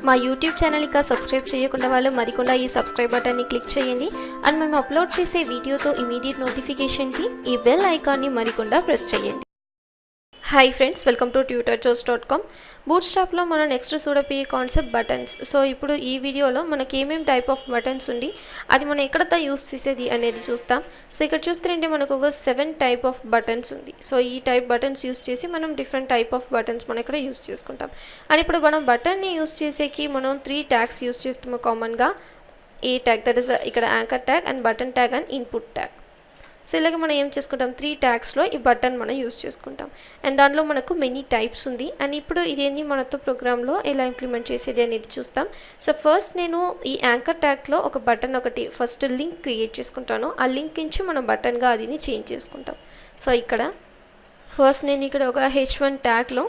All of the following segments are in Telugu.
మా యూట్యూబ్ ఛానల్ ఇంకా సబ్స్క్రైబ్ చేయకుండా వాళ్ళు మరికొండ ఈ సబ్స్క్రైబ్ బటన్ని క్లిక్ చేయండి అండ్ మేము అప్లోడ్ చేసే వీడియోతో ఇమీడియట్ నోటిఫికేషన్కి ఈ బెల్ ఐకాన్ని మరికొండ ప్రెస్ చేయండి. Hi friends, welcome to tutor.com. బూట్స్ట్రాప్లో మనం నెక్స్ట్ చూడబోయే కాన్సెప్ట్ బటన్స్. సో ఇప్పుడు ఈ వీడియోలో మనకి ఏమేమి టైప్ ఆఫ్ బటన్స్ ఉంది, అది మనం ఎక్కడతా యూస్ చేసేది అనేది చూస్తాం. సో ఇక్కడ చూస్తుంటే మనకు ఒక 7 టైప్ ఆఫ్ బటన్స్ ఉంది. సో ఈ టైప్ బటన్స్ యూస్ చేసి మనం డిఫరెంట్ టైప్ ఆఫ్ బటన్స్ మనం ఇక్కడ యూస్ చేసుకుంటాం. అండ్ ఇప్పుడు మనం బటన్ని యూస్ చేసేకి మనం 3 ట్యాగ్స్ యూస్ చేస్తాము కామన్గా. ఏ ట్యాగ్, దట్ ఈస్ ఇక్కడ anchor tag and button tag and input tag. So ఇలాగ మనం ఏం చేసుకుంటాం, 3 ట్యాగ్స్లో ఈ బటన్ మనం యూస్ చేసుకుంటాం. అండ్ దానిలో మనకు మెనీ టైప్స్ ఉంది. అండ్ ఇప్పుడు ఇదేంటి మనతో ప్రోగ్రాంలో ఎలా ఇంప్లిమెంట్ చేసేది అనేది చూస్తాం. సో ఫస్ట్ నేను ఈ యాంకర్ ట్యాగ్లో ఒక బటన్ ఒకటి ఫస్ట్ లింక్ క్రియేట్ చేసుకుంటాను. ఆ లింక్ నుంచి మనం బటన్గా అదిని చేంజ్ చేసుకుంటాం. సో ఇక్కడ ఫస్ట్ నేను ఇక్కడ ఒక H1 ట్యాగ్లో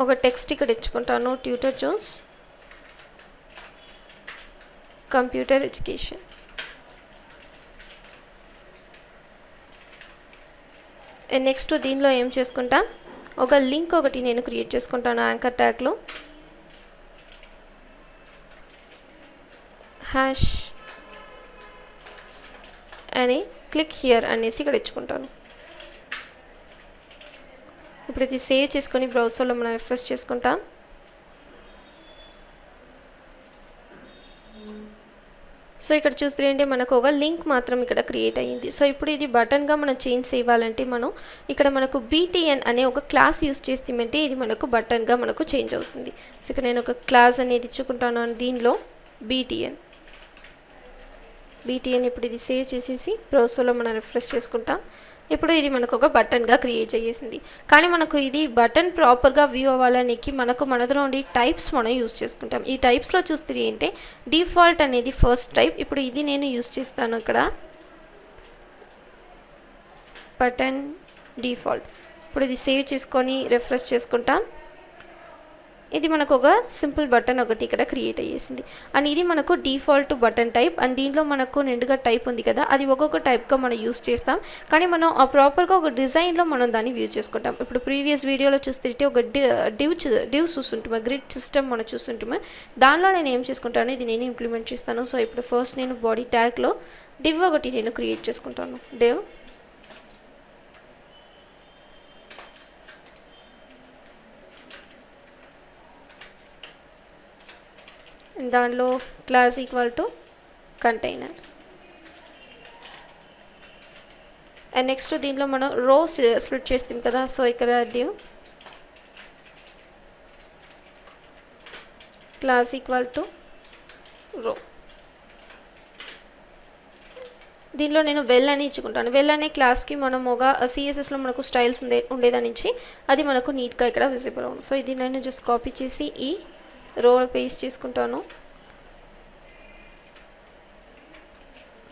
ఒక టెక్స్ట్ ఇక్కడ ఇచ్చుకుంటాను, Tutor Joe's Computer Education. And next దీనిలో ఏం చేసుకుంటా, ఒక లింక్ ఒకటి నేను క్రియేట్ చేసుకుంటాను యాంకర్ ట్యాగ్లో. హ్యాష్ అని క్లిక్ హియర్ అనేసి ఇక్కడ ఇచ్చుకుంటాను. ఇప్పుడు ఇది సేవ్ చేసుకొని బ్రౌజర్లో మనం రిఫ్రెష్ చేసుకుంటాం. సో ఇక్కడ చూస్తుంటే మనకు ఒక లింక్ మాత్రం ఇక్కడ క్రియేట్ అయ్యింది. సో ఇప్పుడు ఇది బటన్గా మనం చేంజ్ చేయాలంటే మనం ఇక్కడ మనకు BTN అనే ఒక క్లాస్ యూస్ చేస్తామంటే ఇది మనకు బటన్గా మనకు చేంజ్ అవుతుంది. సో ఇక్కడ నేను ఒక క్లాస్ అనేది ఇచ్చుకుంటాను. దీనిలో BTN ఇప్పుడు ఇది సేవ్ చేసేసి బ్రౌజర్లో మనం రిఫ్రెష్ చేసుకుంటాం. ఇప్పుడు ఇది మనకు ఒక బటన్గా క్రియేట్ చేసేసింది. కానీ మనకు ఇది బటన్ ప్రాపర్గా వ్యూ అవ్వాలనికి మనకు మనలో ఉండి టైప్స్ మనం యూస్ చేసుకుంటాం. ఈ టైప్స్లో చూస్తే ఏంటంటే డిఫాల్ట్ అనేది ఫస్ట్ టైప్. ఇప్పుడు ఇది నేను యూస్ చేస్తాను ఇక్కడ బటన్ డిఫాల్ట్. ఇప్పుడు ఇది సేవ్ చేసుకొని రిఫ్రెష్ చేసుకుంటాం. ఇది మనకు ఒక సింపుల్ బటన్ ఒకటి ఇక్కడ క్రియేట్ అయ్యేసింది. అండ్ ఇది మనకు డిఫాల్ట్ బటన్ టైప్. అండ్ దీనిలో మనకు నిండుగా టైప్ ఉంది కదా, అది ఒక్కొక్క టైప్గా మనం యూస్ చేస్తాం. కానీ మనం ఆ ప్రాపర్గా ఒక డిజైన్లో మనం దాన్ని వ్యూ చేసుకుంటాం. ఇప్పుడు ప్రీవియస్ వీడియోలో చూస్తుంటే ఒక డివ్ చూస్తుంటాము, గ్రిడ్ సిస్టమ్ మనం చూస్తుంటాము. దానిలో నేను ఏం చేసుకుంటాను, ఇది నేను ఇంప్లిమెంట్ చేస్తాను. సో ఇప్పుడు ఫస్ట్ నేను బాడీ ట్యాగ్లో డివ్ ఒకటి నేను క్రియేట్ చేసుకుంటాను. డివ్ దానిలో class equal to container. And next దీనిలో మనం రో స్ప్లిట్ చేస్తాం కదా. సో ఇక్కడ డివ్ క్లాస్ ఈక్వల్ టు రో. దీనిలో నేను వెల్ అని ఇచ్చుకుంటాను. వెల్ అనే క్లాస్కి మనం ఒక CSSలో మనకు స్టైల్స్ ఉండేదానించి అది మనకు నీట్గా ఇక్కడ విజిబుల్ అవును. సో ఇది నేను జస్ట్ కాపీ చేసి ఈ రో పేస్ట్ చేసుకుంటాను.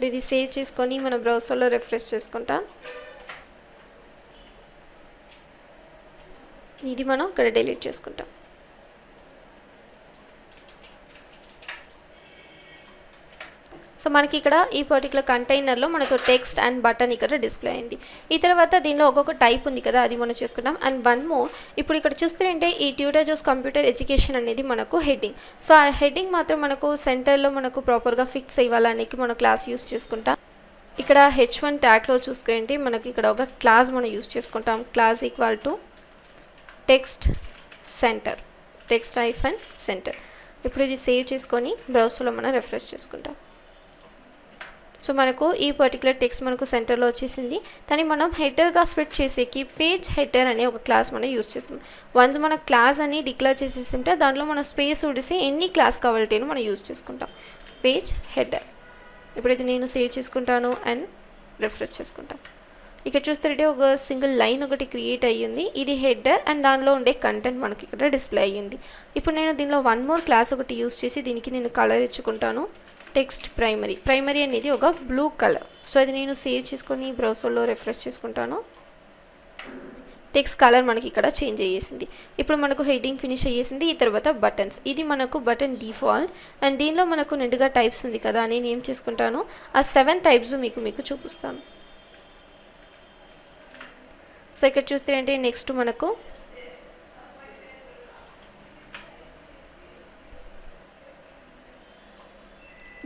ఇది సేవ్ చేసుకొని మన బ్రౌజర్లో రిఫ్రెష్ చేసుకుంటాం. ఇది మనం ఇక్కడ డిలీట్ చేసుకుంటాం. సో మనకి ఇక్కడ ఈ పర్టికులర్ కంటైనర్లో మనకు టెక్స్ట్ అండ్ బటన్ ఇక్కడ డిస్ప్లే అయింది. ఈ తర్వాత దీనిలో ఒక్కొక్క టైప్ ఉంది కదా, అది మనం చేసుకుంటాం. అండ్ వన్ మోర్, ఇప్పుడు ఇక్కడ చూస్తుంటే ఈ ట్యూటర్ జోస్ కంప్యూటర్ ఎడ్యుకేషన్ అనేది మనకు హెడ్డింగ్. సో ఆ హెడ్డింగ్ మాత్రం మనకు సెంటర్లో మనకు ప్రాపర్గా ఫిక్స్ అవ్వాలనికి మనం క్లాస్ యూస్ చేసుకుంటాం. ఇక్కడ H1 ట్యాగ్లో చూసుకుంటే మనకి ఇక్కడ ఒక క్లాస్ మనం యూస్ చేసుకుంటాం. Class equal to text centre, text -centre. ఇప్పుడు ఇది సేవ్ చేసుకొని బ్రౌజర్లో మనం రిఫ్రెష్ చేసుకుంటాం. సో మనకు ఈ పర్టికులర్ టెక్స్ట్ మనకు సెంటర్లో వచ్చేసింది. కానీ మనం హెడర్గా స్ప్లిట్ చేసేకి పేజ్ హెడర్ అనే ఒక క్లాస్ మనం యూస్ చేస్తాం. వన్స్ మన క్లాస్ అని డిక్లేర్ చేసేసింటే దాంట్లో మనం స్పేస్ ఉడిసి ఎన్ని క్లాస్ కావాలంటే మనం యూస్ చేసుకుంటాం. Page header. ఇప్పుడైతే నేను సేవ్ చేసుకుంటాను అండ్ రిఫ్రెష్ చేసుకుంటాను. ఇక్కడ చూస్తే ఒక సింగిల్ లైన్ ఒకటి క్రియేట్ అయ్యింది. ఇది హెడర్ అండ్ దానిలో ఉండే కంటెంట్ మనకి ఇక్కడ డిస్ప్లే అయ్యింది. ఇప్పుడు నేను దీనిలో వన్ మోర్ క్లాస్ ఒకటి యూస్ చేసి దీనికి నేను కలర్ ఇచ్చుకుంటాను. టెక్స్ట్ ప్రైమరీ అనేది ఒక బ్లూ కలర్. సో అది నేను సేవ్ చేసుకొని బ్రౌజర్లో రిఫ్రెష్ చేసుకుంటాను. టెక్స్ట్ కలర్ మనకి ఇక్కడ చేంజ్ అయ్యేసింది. ఇప్పుడు మనకు హెడ్డింగ్ ఫినిష్ అయ్యేసింది. ఈ తర్వాత బటన్స్, ఇది మనకు బటన్ డిఫాల్ట్. అండ్ దీనిలో మనకు నిండుగా టైప్స్ ఉంది కదా, నేను ఏం చేసుకుంటాను ఆ 7 టైప్స్ మీకు చూపిస్తాను. సో ఇక్కడ చూస్తే అంటే నెక్స్ట్ మనకు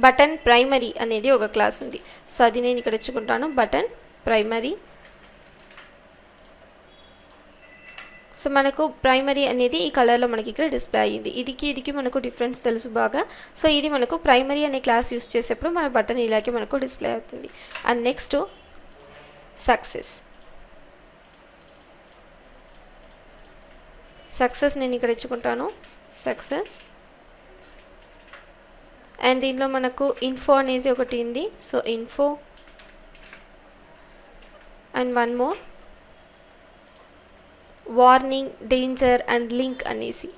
బటన్ ప్రైమరీ అనేది ఒక క్లాస్ ఉంది. సో అది నేను ఇక్కడ ఇచ్చుకుంటాను, బటన్ ప్రైమరీ. సో మనకు ప్రైమరీ అనేది ఈ కలర్లో మనకి ఇక్కడ డిస్ప్లే అయ్యింది. ఇదికి మనకు డిఫరెన్స్ తెలుసు బాగా. సో ఇది మనకు ప్రైమరీ అనే క్లాస్ యూస్ చేసేప్పుడు మన బటన్ ఇలాగే మనకు డిస్ప్లే అవుతుంది. అండ్ నెక్స్ట్ సక్సెస్ నేను ఇక్కడ ఇచ్చుకుంటాను, సక్సెస్. అండ్ దీనిలో మనకు ఇన్ఫో అనేది ఒకటి ఉంది. So info and one more warning, danger and link అనేసి.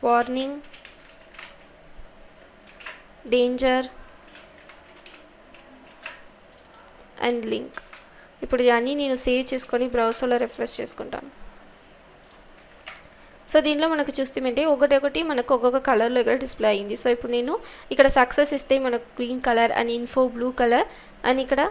Warning, danger and link. ఇప్పుడు ఇవన్నీ నేను సేవ్ చేసుకొని బ్రౌజర్లో రిఫ్రెష్ చేసుకుంటాను. సో దీనిలో మనకు చూస్తే ఒకటి మనకు ఒక్కొక్క కలర్లో ఇక్కడ డిస్ప్లే అయ్యింది. సో ఇప్పుడు నేను ఇక్కడ సక్సెస్ ఇస్తే మనకు green colour and info blue colour and ఇక్కడ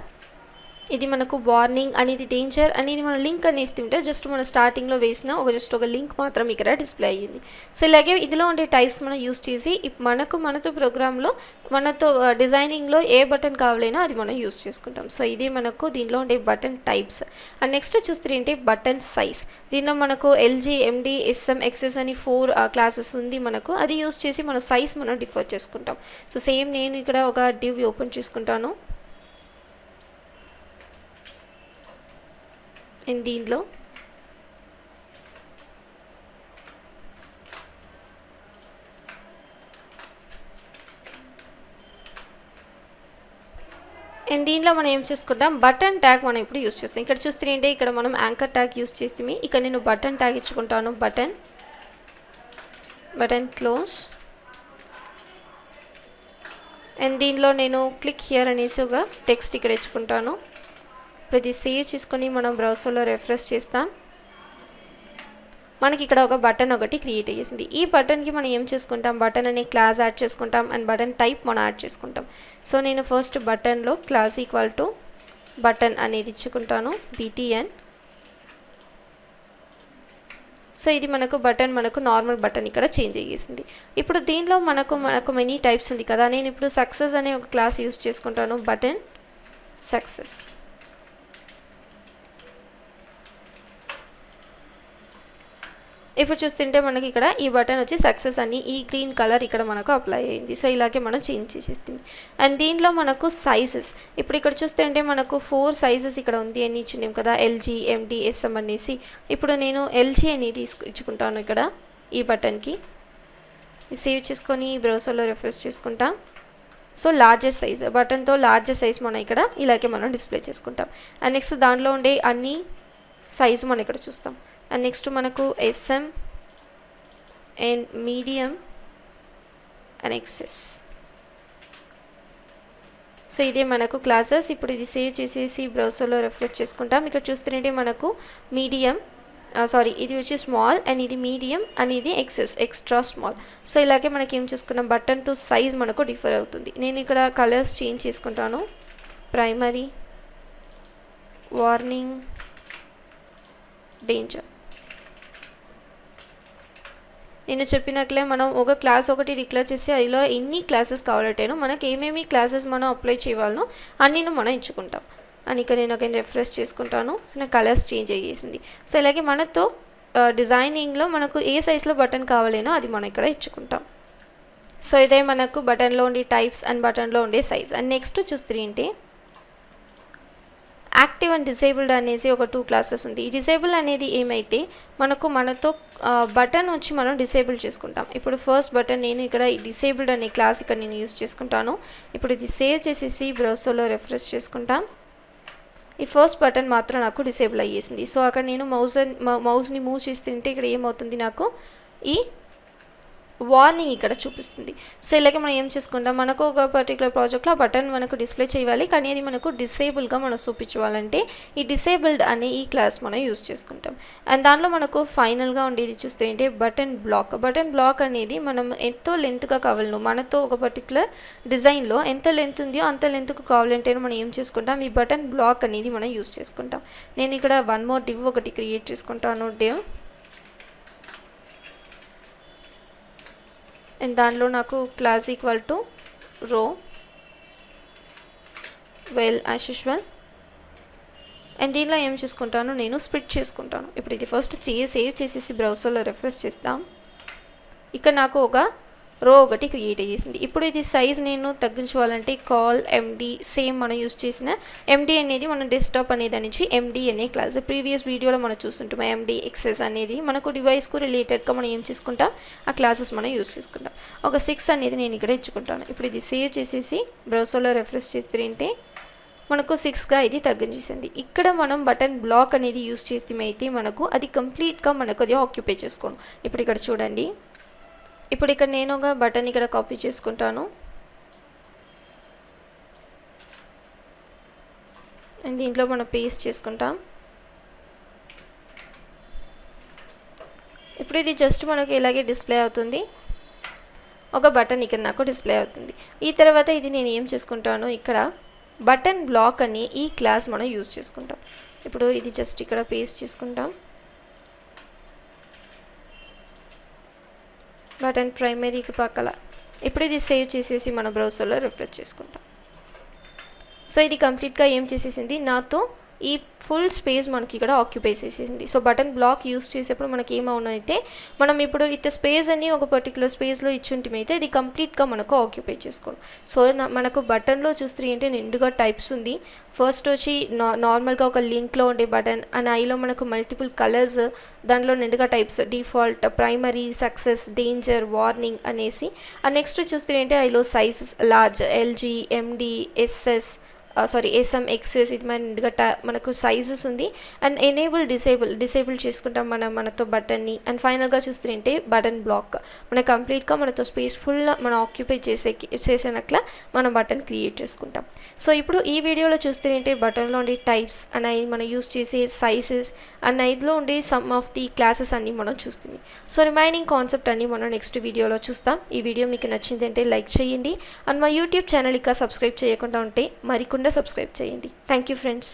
ఇది మనకు వార్నింగ్ అనేది డేంజర్ అనేది మన లింక్ అని ఇస్తుంటే జస్ట్ మన స్టార్టింగ్లో వేసిన ఒక లింక్ మాత్రం ఇక్కడ డిస్ప్లే అయ్యింది. సో ఇలాగే ఇదిలో ఉండే టైప్స్ మనం యూస్ చేసి మనతో ప్రోగ్రాంలో మనతో డిజైనింగ్లో ఏ బటన్ కావాలైనా అది మనం యూస్ చేసుకుంటాం. సో ఇది మనకు దీనిలో ఉండే బటన్ టైప్స్. అండ్ నెక్స్ట్ చూస్తే బటన్ సైజ్. దీనిలో మనకు ఎల్జీ, ఎండి, ఎస్ఎం, ఎక్స్ఎస్ అని 4 క్లాసెస్ ఉంది మనకు. అది యూస్ చేసి మన సైజ్ మనం డిఫర్ చేసుకుంటాం. సో సేమ్ నేను ఇక్కడ ఒక డివ్ ఓపెన్ చేసుకుంటాను. అండ్ దీనిలో మనం ఏం చేసుకుంటాం, బటన్ ట్యాగ్ మనం ఇప్పుడు యూస్ చేస్తాం. ఇక్కడ చూస్తే ఇక్కడ మనం యాంకర్ ట్యాగ్ యూస్ చేస్తే ఇక్కడ నేను బటన్ ట్యాగ్ ఇచ్చుకుంటాను, బటన్ క్లోజ్. అండ్ దీనిలో నేను క్లిక్ హియర్ అనేసి ఒక టెక్స్ట్ ఇక్కడ ఇచ్చుకుంటాను. ఇప్పుడు ఇది సేవ్ చేసుకొని మనం బ్రౌజర్లో రిఫ్రెష్ చేస్తాం. మనకి ఇక్కడ ఒక బటన్ ఒకటి క్రియేట్ అయ్యేసింది. ఈ బటన్కి మనం ఏం చేసుకుంటాం, బటన్ అనే క్లాస్ యాడ్ చేసుకుంటాం అండ్ బటన్ టైప్ మనం యాడ్ చేసుకుంటాం. సో నేను ఫస్ట్ బటన్లో క్లాస్ ఈక్వల్ టు బటన్ అనేది ఇచ్చుకుంటాను, BTN. సో ఇది మనకు నార్మల్ బటన్ ఇక్కడ చేంజ్ అయ్యేసింది. ఇప్పుడు దీనిలో మనకు మెనీ టైప్స్ ఉంది కదా. నేను ఇప్పుడు సక్సెస్ అనే ఒక క్లాస్ యూస్ చేసుకుంటాను, బటన్ సక్సెస్. ఇప్పుడు చూస్తుంటే మనకి ఇక్కడ ఈ బటన్ వచ్చి సక్సెస్ అని ఈ గ్రీన్ కలర్ ఇక్కడ మనకు అప్లై అయ్యింది. సో ఇలాగే మనం చేంజ్ చేసేస్తుంది. అండ్ దీనిలో మనకు సైజెస్. ఇప్పుడు ఇక్కడ చూస్తుంటే మనకు 4 సైజెస్ ఇక్కడ ఉంది అని ఇచ్చిందేం కదా, ఎల్జీ, ఎండి, ఎస్ఎం అనేసి. ఇప్పుడు నేను ఎల్జీ అనేది ఇచ్చుకుంటాను ఇక్కడ ఈ బటన్కి. సేవ్ చేసుకొని బ్రౌజర్లో రిఫ్రెష్ చేసుకుంటాం. సో లార్జెస్ట్ సైజ్, బటన్తో లార్జెస్ట్ సైజ్ మనం ఇక్కడ ఇలాగే మనం డిస్ప్లే చేసుకుంటాం. అండ్ నెక్స్ట్ దానిలో ఉండే అన్ని సైజు మనం ఇక్కడ చూస్తాం. అండ్ నెక్స్ట్ మనకు S M and medium and excess. So ఇదే మనకు క్లాసెస్. ఇప్పుడు ఇది సేవ్ చేసేసి బ్రౌజర్లో రిఫ్రెష్ చేసుకుంటాం. ఇక్కడ చూస్తుంటే మనకు మీడియం, ఇది వచ్చి స్మాల్ అండ్ ఇది మీడియం అండ్ ఇది ఎక్స్ట్రా స్మాల్. సో ఇలాగే మనకి ఏం చేసుకున్నాం, బటన్ టు సైజ్ మనకు డిఫర్ అవుతుంది. నేను ఇక్కడ కలర్స్ చేంజ్ చేసుకుంటాను, ప్రైమరీ, వార్నింగ్, డేంజర్. నేను చెప్పినట్లే మనం ఒక క్లాస్ ఒకటి డిక్లేర్ చేసి అందులో ఎన్ని క్లాసెస్ కావాలంటేనో మనకి ఏమేమి క్లాసెస్ మనం అప్లై చేయాలనో అన్నీ మనం ఇచ్చుకుంటాం. అని ఇక్కడ నేను ఒక రిఫ్రెష్ చేసుకుంటాను. సో నా కలర్స్ చేంజ్ అయ్యేసింది. సో ఇలాగే మనతో డిజైనింగ్లో మనకు ఏ సైజ్లో బటన్ కావాలేనో అది మనం ఇక్కడ ఇచ్చుకుంటాం. సో ఇదే మనకు బటన్లో ఉండే టైప్స్ అండ్ బటన్లో ఉండే సైజ్. అండ్ నెక్స్ట్ చూస్తే యాక్టివ్ అండ్ డిసేబుల్డ్ అనేసి ఒక 2 క్లాసెస్ ఉంది. ఈ డిసేబుల్ అనేది ఏమైతే మనతో బటన్ వచ్చి మనం డిసేబుల్ చేసుకుంటాం. ఇప్పుడు ఫస్ట్ బటన్ నేను ఇక్కడ డిసేబుల్డ్ అనే క్లాస్ ఇక్కడ నేను యూస్ చేసుకుంటాను. ఇప్పుడు ఇది సేవ్ చేసేసి బ్రౌజర్లో రిఫ్రెష్ చేసుకుంటాం. ఈ ఫస్ట్ బటన్ మాత్రం నాకు డిసేబుల్ అయ్యేసింది. సో అక్కడ నేను మౌస్ని మూవ్ చేస్తుంటే ఇక్కడ ఏమవుతుంది, నాకు ఈ వార్నింగ్ ఇక్కడ చూపిస్తుంది. సో ఇలాగే మనం ఏం చేసుకుంటాం, మనకు ఒక పర్టికులర్ ప్రాజెక్ట్లో ఆ బటన్ మనకు డిస్ప్లే చేయాలి, కానీ అది మనకు డిసేబుల్గా మనం చూపించాలంటే ఈ డిసేబుల్డ్ అనే ఈ క్లాస్ మనం యూస్ చేసుకుంటాం. అండ్ దాంట్లో మనకు ఫైనల్గా ఉండేది చూస్తే బటన్ బ్లాక్ అనేది మనం ఎంతో లెంత్గా కావాలను, మనతో ఒక పర్టికులర్ డిజైన్లో ఎంత లెంత్ ఉందో అంత లెంత్కు కావాలంటే మనం ఏం చేసుకుంటాం, ఈ బటన్ బ్లాక్ అనేది మనం యూస్ చేసుకుంటాం. నేను ఇక్కడ వన్ మోర్ డివ్ ఒకటి క్రియేట్ చేసుకుంటాను, డివ్. అండ్ దానిలో నాకు క్లాస్ ఈక్వల్ టు రో వెల్ యాజ్ యూజువల్. అండ్ దీనిలో ఏం చేసుకుంటాను, నేను స్ప్లిట్ చేసుకుంటాను. ఇప్పుడు ఇది ఫస్ట్ సేవ్ చేసేసి బ్రౌజర్లో రిఫ్రెష్ చేస్తాం. ఇక్కడ నాకు ఒక రో ఒకటి క్రియేట్ అయ్యేసింది. ఇప్పుడు ఇది సైజ్ నేను తగ్గించుకోవాలంటే కాల్ ఎండి, సేమ్ మనం యూజ్ చేసిన ఎండి అనేది మనం డెస్క్టాప్ అనే దాని నుంచి ఎండి అనే క్లాస్ ప్రీవియస్ వీడియోలో మనం చూస్తుంటాం. ఎండి ఎక్సెస్ అనేది మనకు డివైస్కు రిలేటెడ్గా మనం ఏం చేసుకుంటాం, ఆ క్లాసెస్ మనం యూజ్ చేసుకుంటాం. ఒక 6 అనేది నేను ఇక్కడ ఇచ్చుకుంటాను. ఇప్పుడు ఇది సేవ్ చేసేసి బ్రౌజర్లో రిఫ్రెష్ చేస్తే మనకు 6గా ఇది తగ్గించేసింది. ఇక్కడ మనం బటన్ బ్లాక్ అనేది యూజ్ చేస్తే మనకు అది కంప్లీట్గా మనకు అది ఆక్యుపై చేసుకోండి. ఇప్పుడు ఇక్కడ చూడండి, ఇప్పుడు ఇక్కడ నేను ఒక బటన్ ఇక్కడ కాపీ చేసుకుంటాను. అండ్ దీంట్లో మనం పేస్ట్ చేసుకుంటాం. ఇప్పుడు ఇది జస్ట్ మనకు ఇలాగే డిస్ప్లే అవుతుంది. ఒక బటన్ ఇక్కడ నాకు డిస్ప్లే అవుతుంది. ఈ తర్వాత ఇది నేను ఏం చేసుకుంటాను, ఇక్కడ బటన్ బ్లాక్ అని ఈ క్లాస్ మనం యూజ్ చేసుకుంటాం. ఇప్పుడు ఇది జస్ట్ ఇక్కడ పేస్ట్ చేసుకుంటాం. బటన్ ప్రైమరీకి పక్కల. ఇప్పుడు ఇది సేవ్ చేసేసి మన బ్రౌజర్లో రిఫ్రెష్ చేసుకుంటాం. సో ఇది కంప్లీట్గా ఏం చేసేసింది, నాతో ఈ ఫుల్ స్పేస్ మనకి ఇక్కడ ఆక్యుపై చేసేసింది. సో బటన్ బ్లాక్ యూస్ చేసేప్పుడు మనకి ఏమవునైతే మనం ఇప్పుడు ఇంత స్పేస్ అని ఒక పర్టికులర్ స్పేస్లో ఇచ్చుంటమైతే ఇది కంప్లీట్గా మనకు ఆక్యుపై చేసుకోండి. సో మనకు బటన్లో చూస్తే ఏంటి నిండుగా టైప్స్ ఉంది. ఫస్ట్ వచ్చి నార్మల్గా ఒక లింక్లో ఉండే బటన్, అండ్ ఐలో మనకు మల్టిపుల్ కలర్స్, దానిలో నిండుగా types default, primary, success, danger, warning అనేసి. అండ్ నెక్స్ట్ చూస్తే ఏంటి ఐలో సైజెస్ లార్జ్, ఎల్జీ, ఎండి, ఎస్ఎస్, ఎస్ఎం, ఎక్సెస్, ఇది మనకు సైజెస్ ఉంది. అండ్ ఎనేబుల్, డిసేబుల్ చేసుకుంటాం మనతో బటన్ని. అండ్ ఫైనల్గా చూస్తుంటే బటన్ బ్లాక్ మన కంప్లీట్గా మనతో స్పేస్ ఫుల్ మనం ఆక్యుపై చేసినట్ల మనం బటన్ క్రియేట్ చేసుకుంటాం. సో ఇప్పుడు ఈ వీడియోలో చూస్తుంటే బటన్లో ఉండే టైప్స్ అండ్ మనం యూస్ చేసే సైజెస్ అండ్ ఇదిలో ఉండే సమ్ ఆఫ్ ది క్లాసెస్ అన్నీ మనం చూస్తుంది. సో రిమైనింగ్ కాన్సెప్ట్ అన్నీ మనం నెక్స్ట్ వీడియోలో చూస్తాం. ఈ వీడియో మీకు నచ్చిందంటే లైక్ చేయండి. అండ్ మా యూట్యూబ్ ఛానల్ ఇంకా సబ్స్క్రైబ్ చేయకుండా ఉంటే మరికొన్ని సబ్స్క్రైబ్ చేయండి. Thank you friends.